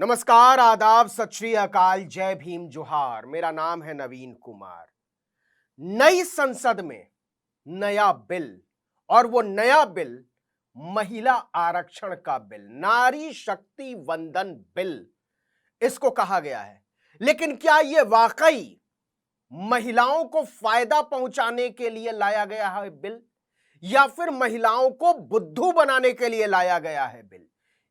नमस्कार, आदाब, सत श्री अकाल, जय भीम, जोहार। मेरा नाम है नवीन कुमार। नई संसद में नया बिल, और वो नया बिल महिला आरक्षण का बिल, नारी शक्ति वंदन बिल इसको कहा गया है। लेकिन क्या यह वाकई महिलाओं को फायदा पहुंचाने के लिए लाया गया है बिल, या फिर महिलाओं को बुद्धू बनाने के लिए लाया गया है बिल?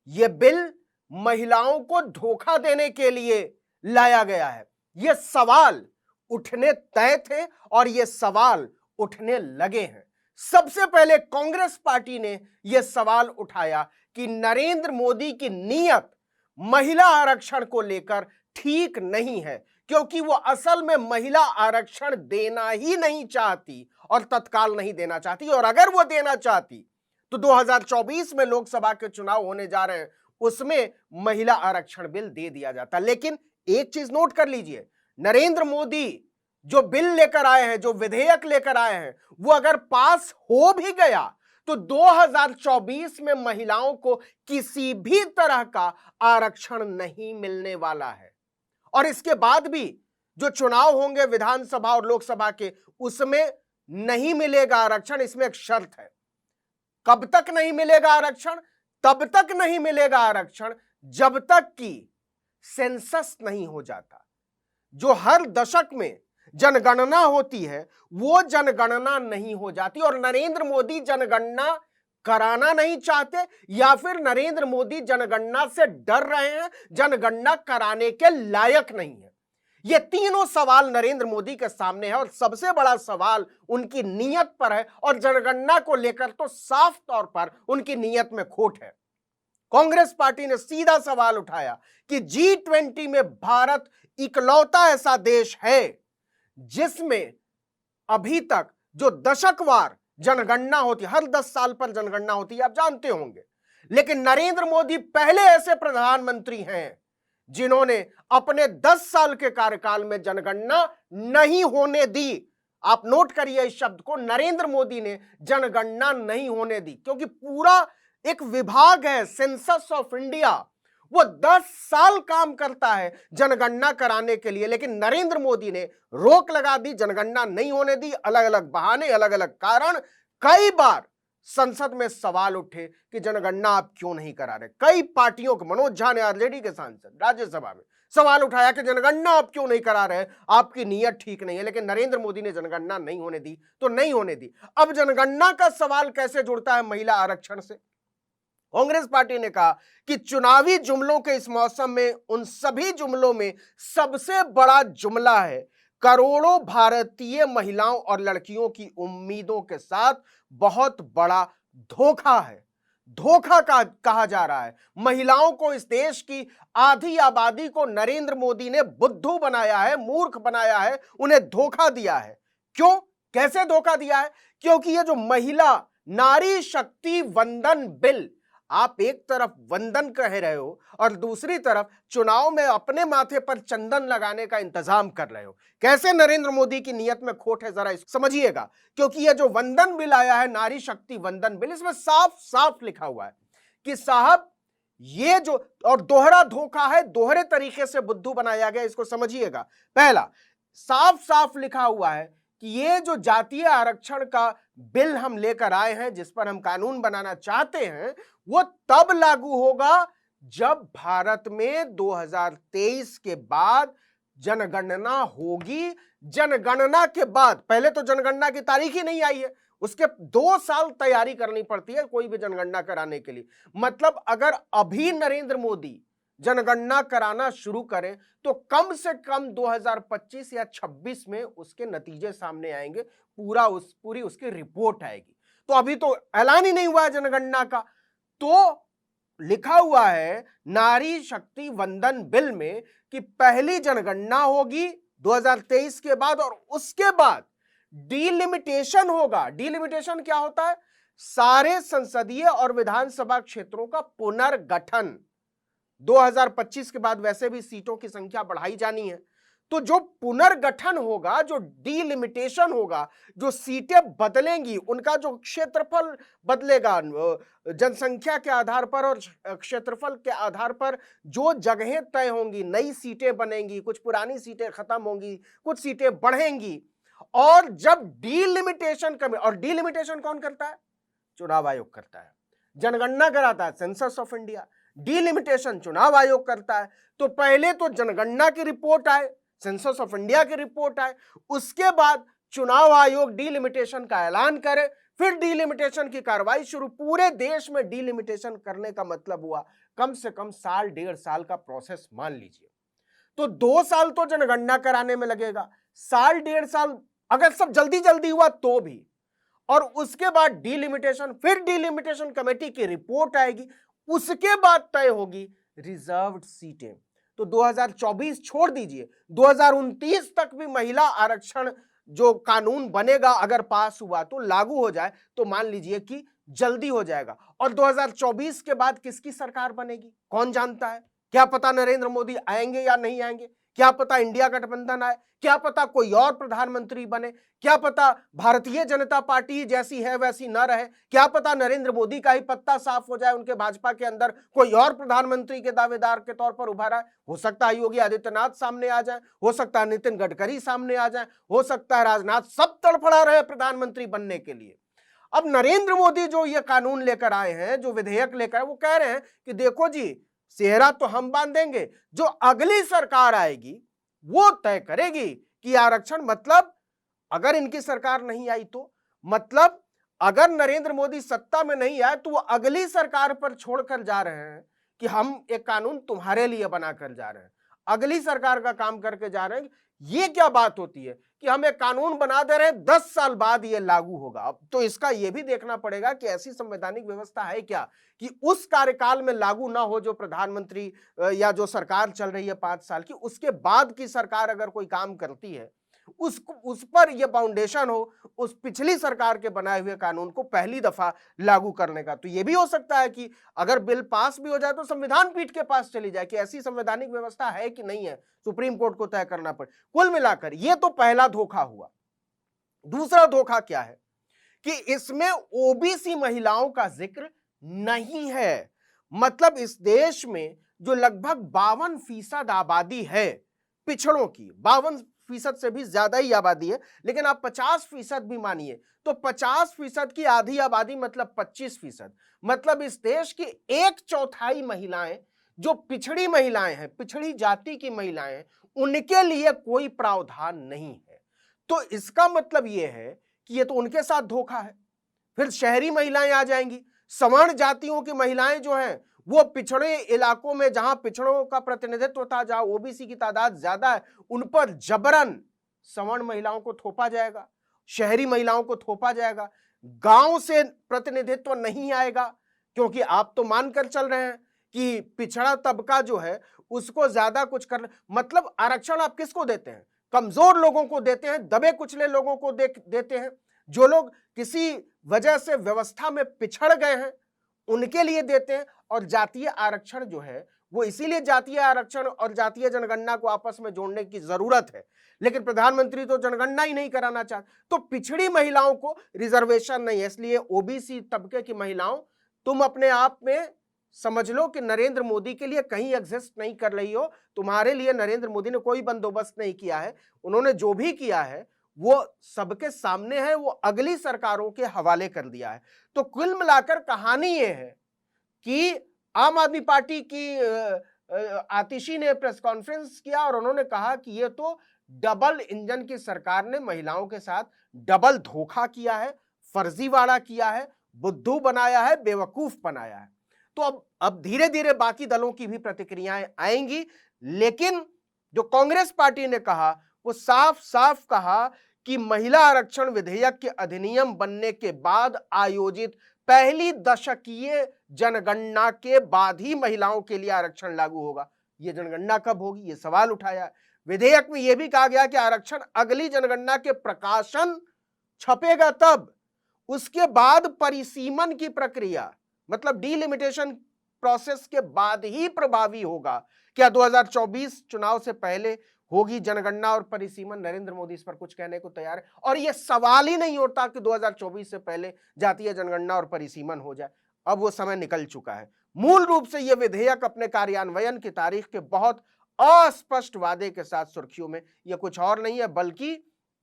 यह बिल महिलाओं को धोखा देने के लिए लाया गया है। यह सवाल उठने तय थे और यह सवाल उठने लगे हैं। सबसे पहले कांग्रेस पार्टी ने यह सवाल उठाया कि नरेंद्र मोदी की नीयत महिला आरक्षण को लेकर ठीक नहीं है, क्योंकि वो असल में महिला आरक्षण देना ही नहीं चाहती और तत्काल नहीं देना चाहती। और अगर वो देना चाहती तो 2024 में लोकसभा के चुनाव होने जा रहे हैं, उसमें महिला आरक्षण बिल दे दिया जाता। लेकिन एक चीज नोट कर लीजिए, नरेंद्र मोदी जो बिल लेकर आए हैं, जो विधेयक लेकर आए हैं, वो अगर पास हो भी गया तो 2024 में महिलाओं को किसी भी तरह का आरक्षण नहीं मिलने वाला है। और इसके बाद भी जो चुनाव होंगे विधानसभा और लोकसभा के, उसमें नहीं मिलेगा आरक्षण। इसमें एक शर्त है। कब तक नहीं मिलेगा आरक्षण? तब तक नहीं मिलेगा आरक्षण जब तक कि सेंसस नहीं हो जाता। जो हर दशक में जनगणना होती है, वो जनगणना नहीं हो जाती। और नरेंद्र मोदी जनगणना कराना नहीं चाहते, या फिर नरेंद्र मोदी जनगणना से डर रहे हैं, जनगणना कराने के लायक नहीं है। ये तीनों सवाल नरेंद्र मोदी के सामने है और सबसे बड़ा सवाल उनकी नीयत पर है। और जनगणना को लेकर तो साफ तौर पर उनकी नीयत में खोट है। कांग्रेस पार्टी ने सीधा सवाल उठाया कि G20 में भारत इकलौता ऐसा देश है जिसमें अभी तक जो दशकवार जनगणना होती है, हर 10 साल पर जनगणना होती है, आप जानते होंगे। लेकिन नरेंद्र मोदी पहले ऐसे प्रधानमंत्री हैं जिन्होंने अपने 10 साल के कार्यकाल में जनगणना नहीं होने दी। आप नोट करिए इस शब्द को, नरेंद्र मोदी ने जनगणना नहीं होने दी, क्योंकि पूरा एक विभाग है सेंसस ऑफ इंडिया, वो 10 साल काम करता है जनगणना कराने के लिए। लेकिन नरेंद्र मोदी ने रोक लगा दी, जनगणना नहीं होने दी। अलग अलग बहाने, अलग अलग कारण। कई बार संसद में सवाल उठे कि जनगणना आप क्यों नहीं करा रहे। कई पार्टियों के, मनोज झा ने, आरजेडी के सांसद, राज्यसभा में सवाल उठाया कि जनगणना आप क्यों नहीं करा रहे, आपकी नीयत ठीक नहीं है। लेकिन नरेंद्र मोदी ने जनगणना नहीं होने दी तो नहीं होने दी। अब जनगणना का सवाल कैसे जुड़ता है महिला आरक्षण से? कांग्रेस पार्टी ने कहा कि चुनावी जुमलों के इस मौसम में उन सभी जुमलों में सबसे बड़ा जुमला है करोड़ों भारतीय महिलाओं और लड़कियों की उम्मीदों के साथ बहुत बड़ा धोखा है। धोखा का कहा जा रहा है। महिलाओं को, इस देश की आधी आबादी को नरेंद्र मोदी ने बुद्धू बनाया है, मूर्ख बनाया है, उन्हें धोखा दिया है। क्यों, कैसे धोखा दिया है? क्योंकि ये जो महिला नारी शक्ति वंदन बिल, आप एक तरफ वंदन कह रहे हो और दूसरी तरफ चुनाव में अपने माथे पर चंदन लगाने का इंतजाम कर रहे हो। कैसे नरेंद्र मोदी की नीयत में खोट है, जरा इसको समझिएगा। क्योंकि यह जो वंदन बिल आया है, नारी शक्ति वंदन बिल, इसमें साफ साफ लिखा हुआ है कि साहब ये जो, और दोहरा धोखा है, दोहरे तरीके से बुद्धू बनाया गया। इसको समझिएगा। पहला, साफ साफ लिखा हुआ है कि ये जो जातीय आरक्षण का बिल हम लेकर आए हैं, जिस पर हम कानून बनाना चाहते हैं, वो तब लागू होगा जब भारत में 2023 के बाद जनगणना होगी। जनगणना के बाद, पहले तो जनगणना की तारीख ही नहीं आई है, उसके 2 साल तैयारी करनी पड़ती है कोई भी जनगणना कराने के लिए। मतलब अगर अभी नरेंद्र मोदी जनगणना कराना शुरू करें तो कम से कम 2025 या 26 में उसके नतीजे सामने आएंगे, पूरी उसकी रिपोर्ट आएगी। तो अभी तो ऐलान ही नहीं हुआ है जनगणना का। तो लिखा हुआ है नारी शक्ति वंदन बिल में कि पहली जनगणना होगी 2023 के बाद, और उसके बाद डिलिमिटेशन होगा। डिलिमिटेशन क्या होता है? सारे संसदीय और विधानसभा क्षेत्रों का पुनर्गठन। 2025 के बाद वैसे भी सीटों की संख्या बढ़ाई जानी है, तो जो पुनर्गठन होगा, जो डीलिमिटेशन होगा, जो सीटें बदलेंगी, उनका जो क्षेत्रफल बदलेगा, जनसंख्या के आधार पर और क्षेत्रफल के आधार पर जो जगहें तय होंगी, नई सीटें बनेंगी, कुछ पुरानी सीटें खत्म होंगी, कुछ सीटें बढ़ेंगी। और जब डीलिमिटेशन कमे, और डीलिमिटेशन कौन करता है? चुनाव आयोग करता है। जनगणना कराता है सेंसस ऑफ इंडिया, डीलिमिटेशन चुनाव आयोग करता है। तो पहले तो जनगणना की रिपोर्ट आए, सेंसस ऑफ इंडिया की रिपोर्ट आए, उसके बाद चुनाव आयोग डीलिमिटेशन का ऐलान करे, फिर डीलिमिटेशन की कार्रवाई शुरू। पूरे देश में डीलिमिटेशन करने का मतलब हुआ कम से कम साल, 1.5 साल का प्रोसेस मान लीजिए। तो 2 साल तो जनगणना कराने में लगेगा, साल 1.5 साल अगर सब जल्दी जल्दी हुआ तो भी, और उसके बाद डीलिमिटेशन, फिर डीलिमिटेशन कमेटी की रिपोर्ट आएगी, उसके बाद तय होगी रिजर्व्ड सीटें। तो 2024 छोड़ दीजिए, 2029 तक भी महिला आरक्षण जो कानून बनेगा, अगर पास हुआ तो लागू हो जाए, तो मान लीजिए कि जल्दी हो जाएगा। और 2024 के बाद किसकी सरकार बनेगी कौन जानता है? क्या पता नरेंद्र मोदी आएंगे या नहीं आएंगे, क्या पता इंडिया गठबंधन आए, क्या पता कोई और प्रधानमंत्री बने, क्या पता भारतीय जनता पार्टी जैसी है वैसी ना रहे, क्या पता नरेंद्र मोदी का ही पत्ता साफ हो जाए, उनके भाजपा के अंदर कोई और प्रधानमंत्री के दावेदार के तौर पर उभरा है। हो सकता है योगी आदित्यनाथ सामने आ जाए, हो सकता है नितिन गडकरी सामने आ जाए, हो सकता है राजनाथ, सब तड़फड़ा रहे प्रधानमंत्री बनने के लिए। अब नरेंद्र मोदी जो ये कानून लेकर आए हैं, जो विधेयक लेकर आए, वो कह रहे हैं कि देखो जी, सेहरा तो हम बांधेंगे, जो अगली सरकार आएगी वो तय करेगी कि आरक्षण, मतलब अगर इनकी सरकार नहीं आई तो, मतलब अगर नरेंद्र मोदी सत्ता में नहीं आए तो वो अगली सरकार पर छोड़कर जा रहे हैं कि हम एक कानून तुम्हारे लिए बनाकर जा रहे हैं, अगली सरकार का काम करके जा रहे हैं। ये क्या बात होती है कि हम एक कानून बना दे रहे हैं, 10 साल बाद ये लागू होगा। अब तो इसका यह भी देखना पड़ेगा कि ऐसी संवैधानिक व्यवस्था है क्या कि उस कार्यकाल में लागू ना हो, जो प्रधानमंत्री या जो सरकार चल रही है 5 साल की, उसके बाद की सरकार अगर कोई काम करती है, उस पर यह फाउंडेशन हो उस पिछली सरकार के बनाए हुए कानून को पहली दफा लागू करने का। तो यह भी हो सकता है कि अगर बिल पास भी हो जाए तो संविधान पीठ के पास चली जाए कि ऐसी संवैधानिक व्यवस्था है कि नहीं है, सुप्रीम कोर्ट को तय करना पड़े। कुल मिलाकर यह तो पहला धोखा हुआ। दूसरा धोखा क्या है कि इसमें ओबीसी महिलाओं का जिक्र नहीं है। मतलब इस देश में जो लगभग 52% आबादी है पिछड़ों की, 52% से भी ज्यादा ही आबादी है, लेकिन आप 50% भी मानिए तो 50% की आधी आबादी मतलब 25%, मतलब इस देश की 1/4 महिलाएं जो पिछड़ी महिलाएं हैं, पिछड़ी जाति की महिलाएं हैं, उनके लिए कोई प्रावधान नहीं है। तो इसका मतलब यह है कि ये तो उनके साथ धोखा है। फिर शहरी महिलाएं आ जाएंगी, सवर्ण जातियों की महिलाएं जो हैं वो पिछड़े इलाकों में जहां पिछड़ों का प्रतिनिधित्व था, जहां ओबीसी की तादाद ज्यादा है, उन पर जबरन सवर्ण महिलाओं को थोपा जाएगा, शहरी महिलाओं को थोपा जाएगा। गांव से प्रतिनिधित्व नहीं आएगा, क्योंकि आप तो मानकर चल रहे हैं कि पिछड़ा तबका जो है उसको ज्यादा कुछ कर, मतलब आरक्षण आप किसको देते हैं? कमजोर लोगों को देते हैं, दबे कुचले लोगों को देते हैं, जो लोग किसी वजह से व्यवस्था में पिछड़ गए हैं उनके लिए देते हैं। और जातीय आरक्षण जो है वो इसीलिए जातीय आरक्षण और जातीय जनगणना को आपस में जोड़ने की जरूरत है, लेकिन प्रधानमंत्री तो जनगणना ही नहीं कराना चाहते। तो पिछड़ी महिलाओं को रिजर्वेशन नहीं है, इसलिए ओबीसी तबके की महिलाओं, तुम अपने आप में समझ लो कि नरेंद्र मोदी के लिए कहीं एग्जिस्ट नहीं कर रही हो। तुम्हारे लिए नरेंद्र मोदी ने कोई बंदोबस्त नहीं किया है, उन्होंने जो भी किया है वो सबके सामने है, वो अगली सरकारों के हवाले कर दिया है। तो कुल मिलाकर कहानी ये है कि आम आदमी पार्टी की आतिशी ने प्रेस कॉन्फ्रेंस किया और उन्होंने कहा कि ये तो डबल इंजन की सरकार ने महिलाओं के साथ डबल धोखा किया है, फर्जीवाड़ा किया है, बुद्धू बनाया है, बेवकूफ बनाया है। तो अब धीरे धीरे बाकी दलों की भी प्रतिक्रियाएं आएंगी, लेकिन जो कांग्रेस पार्टी ने कहा वो साफ साफ कहा कि महिला आरक्षण विधेयक के अधिनियम बनने के बाद आयोजित पहली दशकीय जनगणना के बाद ही महिलाओं के लिए आरक्षण लागू होगा। यह जनगणना कब होगी, यह सवाल उठाया। विधेयक में यह भी कहा गया कि आरक्षण अगली जनगणना के प्रकाशन छपेगा तब, उसके बाद परिसीमन की प्रक्रिया, मतलब डीलिमिटेशन प्रोसेस के बाद ही प्रभावी होगा। क्या 2024 चुनाव से पहले होगी जनगणना और परिसीमन, नरेंद्र मोदी इस पर कुछ कहने को तैयार है। और यह सवाल ही नहीं उठता कि 2024 से पहले जातीय जनगणना और परिसीमन हो जाए। अब वो समय निकल चुका है। मूल रूप से यह विधेयक अपने कार्यान्वयन की तारीख के बहुत अस्पष्ट वादे के साथ सुर्खियों में, यह कुछ और नहीं है बल्कि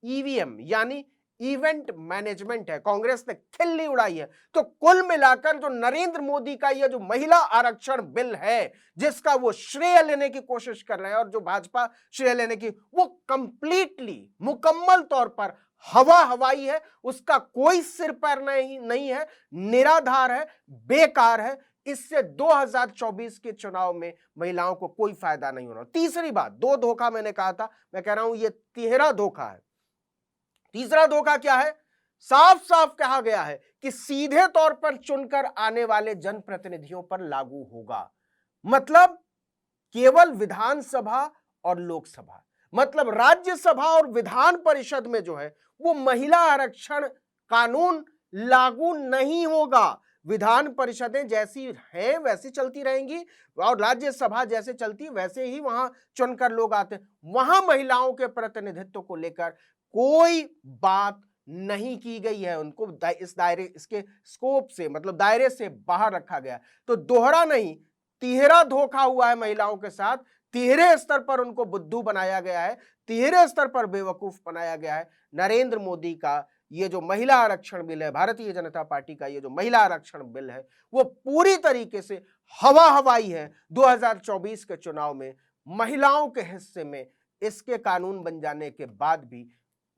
ईवीएम यानी इवेंट मैनेजमेंट है। कांग्रेस ने खिल्ली उड़ाई है। तो कुल मिलाकर जो नरेंद्र मोदी का यह जो महिला आरक्षण बिल है, जिसका वो श्रेय लेने की कोशिश कर रहे हैं और जो भाजपा श्रेय लेने की, वो कंप्लीटली मुकम्मल तौर पर हवाई है। उसका कोई सिर पैर नहीं है, निराधार है, बेकार है। इससे 2024 के चुनाव में महिलाओं को कोई फायदा नहीं होना। तीसरी बात, 2 धोखा मैंने कहा था, मैं कह रहा हूं यह 13 धोखा है। तीसरा धोखा क्या है? साफ साफ कहा गया है कि सीधे तौर पर चुनकर आने वाले जनप्रतिनिधियों पर लागू होगा। मतलब केवल विधानसभा और लोकसभा, मतलब राज्यसभा और विधान परिषद में जो है वो महिला आरक्षण कानून लागू नहीं होगा। विधान परिषदें जैसी हैं वैसी चलती रहेंगी और राज्यसभा जैसे चलती वैसे ही वहां चुनकर लोग आते हैं। वहां महिलाओं के प्रतिनिधित्व को लेकर कोई बात नहीं की गई है। उनको इस दायरे, इसके स्कोप से, मतलब दायरे से बाहर रखा गया। तो दोहरा नहीं, तिहरा धोखा हुआ है महिलाओं के साथ। तिहरे स्तर पर उनको बुद्धू बनाया गया है, तिहरे स्तर पर बेवकूफ बनाया गया है। नरेंद्र मोदी का ये जो महिला आरक्षण बिल है, भारतीय जनता पार्टी का ये जो महिला आरक्षण बिल है, वो पूरी तरीके से हवाई है। 2024 के चुनाव में महिलाओं के हिस्से में इसके कानून बन जाने के बाद भी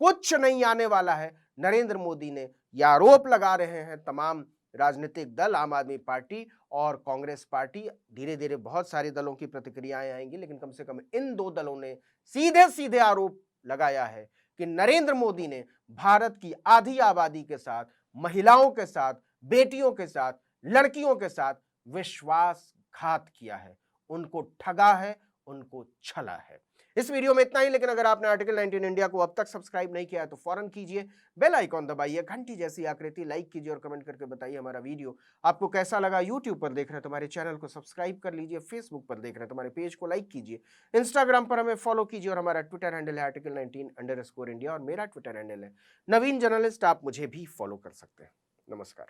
कुछ नहीं आने वाला है। नरेंद्र मोदी ने यह आरोप लगा रहे हैं तमाम राजनीतिक दल, आम आदमी पार्टी और कांग्रेस पार्टी। धीरे धीरे बहुत सारे दलों की प्रतिक्रियाएं आएंगी, लेकिन कम से कम इन 2 दलों ने सीधे सीधे आरोप लगाया है कि नरेंद्र मोदी ने भारत की आधी आबादी के साथ, महिलाओं के साथ, बेटियों के साथ, लड़कियों के साथ विश्वासघात किया है, उनको ठगा है, उनको छला है। इस वीडियो में इतना ही, लेकिन अगर आपने आर्टिकल 19 इंडिया को अब तक सब्सक्राइब नहीं किया है तो फौरन कीजिए, बेल आइकॉन दबाइए, घंटी जैसी आकृति लाइक कीजिए और कमेंट करके बताइए हमारा वीडियो आपको कैसा लगा। यूट्यूब पर देख रहे हैं तो हमारे चैनल को सब्सक्राइब कर लीजिए, फेसबुक पर देख रहे हैं तो हमारे पेज को लाइक कीजिए, इंस्टाग्राम पर हमें फॉलो कीजिए और हमारा ट्विटर हैंडल है article19_India और मेरा ट्विटर हैंडल है नवीन जर्नलिस्ट। आप मुझे भी फॉलो कर सकते हैं। नमस्कार।